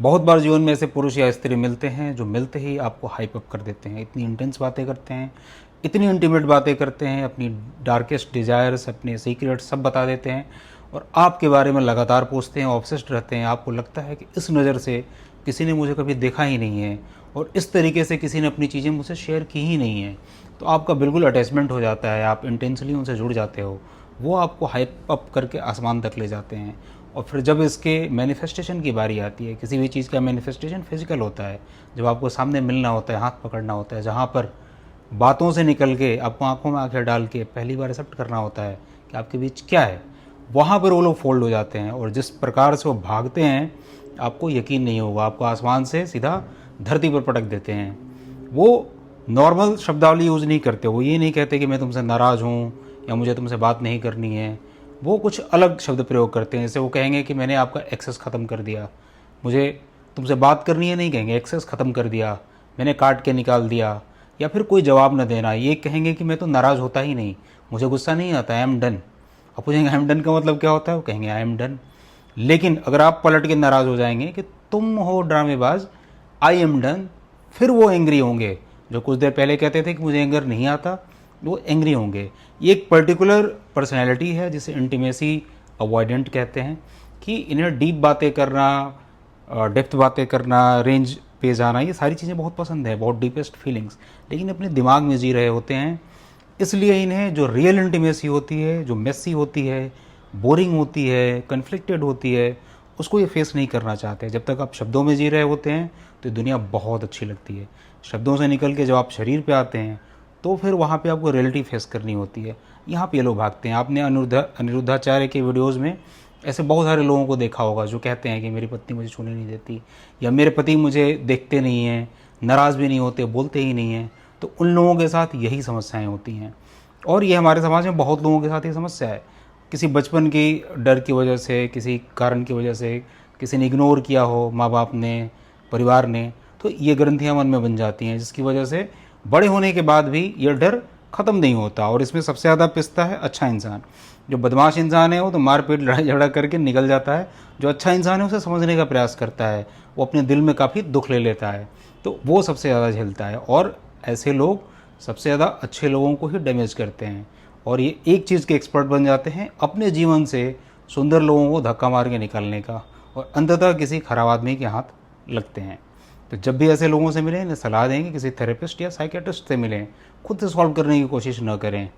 बहुत बार जीवन में ऐसे पुरुष या स्त्री मिलते हैं जो मिलते ही आपको हाइप अप कर देते हैं, इतनी इंटेंस बातें करते हैं, इतनी इंटीमेट बातें करते हैं, अपनी डार्केस्ट डिज़ायर्स, अपने सीक्रेट्स सब बता देते हैं और आपके बारे में लगातार पूछते हैं, ऑब्सेस्ड रहते हैं। आपको लगता है कि इस नज़र से किसी ने मुझे कभी देखा ही नहीं है और इस तरीके से किसी ने अपनी चीज़ें मुझसे शेयर की ही नहीं है। तो आपका बिल्कुल अटैचमेंट हो जाता है, आप इंटेंसली उनसे जुड़ जाते हो। वो आपको हाइप अप करके आसमान तक ले जाते हैं। और फिर जब इसके मैनिफेस्टेशन की बारी आती है, किसी भी चीज़ का मैनिफेस्टेशन फिजिकल होता है, जब आपको सामने मिलना होता है, हाथ पकड़ना होता है, जहाँ पर बातों से निकल के आपको आंखों में आंखें डाल के पहली बार एक्सेप्ट करना होता है कि आपके बीच क्या है, वहाँ पर वो लोग फोल्ड हो जाते हैं। और जिस प्रकार से वो भागते हैं आपको यकीन नहीं होगा, आपको आसमान से सीधा धरती पर पटक देते हैं। वो नॉर्मल शब्दावली यूज़ नहीं करते, वो ये नहीं कहते कि मैं तुमसे नाराज़ हूँ या मुझे तुमसे बात नहीं करनी है। वो कुछ अलग शब्द प्रयोग करते हैं, जैसे वो कहेंगे कि मैंने आपका एक्सेस ख़त्म कर दिया, मुझे तुमसे बात करनी है नहीं कहेंगे, एक्सेस ख़त्म कर दिया, मैंने काट के निकाल दिया। या फिर कोई जवाब न देना, ये कहेंगे कि मैं तो नाराज़ होता ही नहीं, मुझे गुस्सा नहीं आता, आई एम डन। अब पूछेंगे आई एम डन का मतलब क्या होता है, वो कहेंगे आई एम डन। लेकिन अगर आप पलट के नाराज़ हो जाएंगे कि तुम हो ड्रामेबाज, आई एम डन, फिर वो एंग्री होंगे। जो कुछ देर पहले कहते थे कि मुझे एंगर नहीं आता, वो एंग्री होंगे। ये एक पर्टिकुलर पर्सनैलिटी है जिसे इंटीमेसी अवॉइडेंट कहते हैं, कि इन्हें डीप बातें करना, डेप्थ बातें करना, रेंज पे जाना, ये सारी चीज़ें बहुत पसंद है, बहुत डीपेस्ट फीलिंग्स, लेकिन अपने दिमाग में जी रहे होते हैं। इसलिए इन्हें जो रियल इंटीमेसी होती है, जो मेसी होती है, बोरिंग होती है, कन्फ्लिक्टेड होती है, उसको ये फेस नहीं करना चाहते। जब तक आप शब्दों में जी रहे होते हैं तो दुनिया बहुत अच्छी लगती है। शब्दों से निकल के जब आप शरीर पे आते हैं तो फिर वहाँ पे आपको रियलिटी फेस करनी होती है। यहाँ पे ये लोग भागते हैं। आपने अनिरुद्धाचार्य के वीडियोज़ में ऐसे बहुत सारे लोगों को देखा होगा जो कहते हैं कि मेरी पत्नी मुझे छूने नहीं देती, या मेरे पति मुझे देखते नहीं हैं, नाराज़ भी नहीं होते, बोलते ही नहीं हैं। तो उन लोगों के साथ यही समस्याएं होती हैं और ये हमारे समाज में बहुत लोगों के साथ ये समस्या है। किसी बचपन की डर की वजह से, किसी कारण की वजह से, किसी ने इग्नोर किया हो, माँ बाप ने, परिवार ने, तो ये ग्रंथियाँ मन में बन जाती हैं, जिसकी वजह से बड़े होने के बाद भी ये डर ख़त्म नहीं होता। और इसमें सबसे ज़्यादा पिसता है अच्छा इंसान। जो बदमाश इंसान है वो तो मारपीट लड़ाई झगड़ा करके निकल जाता है, जो अच्छा इंसान है उसे समझने का प्रयास करता है, वो अपने दिल में काफ़ी दुख ले लेता है, तो वो सबसे ज़्यादा झेलता है। और ऐसे लोग सबसे ज़्यादा अच्छे लोगों को ही डैमेज करते हैं और ये एक चीज़ के एक्सपर्ट बन जाते हैं, अपने जीवन से सुंदर लोगों को धक्का मार के निकालने का, और अंततः किसी खराब आदमी के हाथ लगते हैं। तो जब भी ऐसे लोगों से मिलें, इन्हें सलाह दें कि किसी थेरेपिस्ट या साइकियाट्रिस्ट से मिलें, खुद से सॉल्व करने की कोशिश न करें।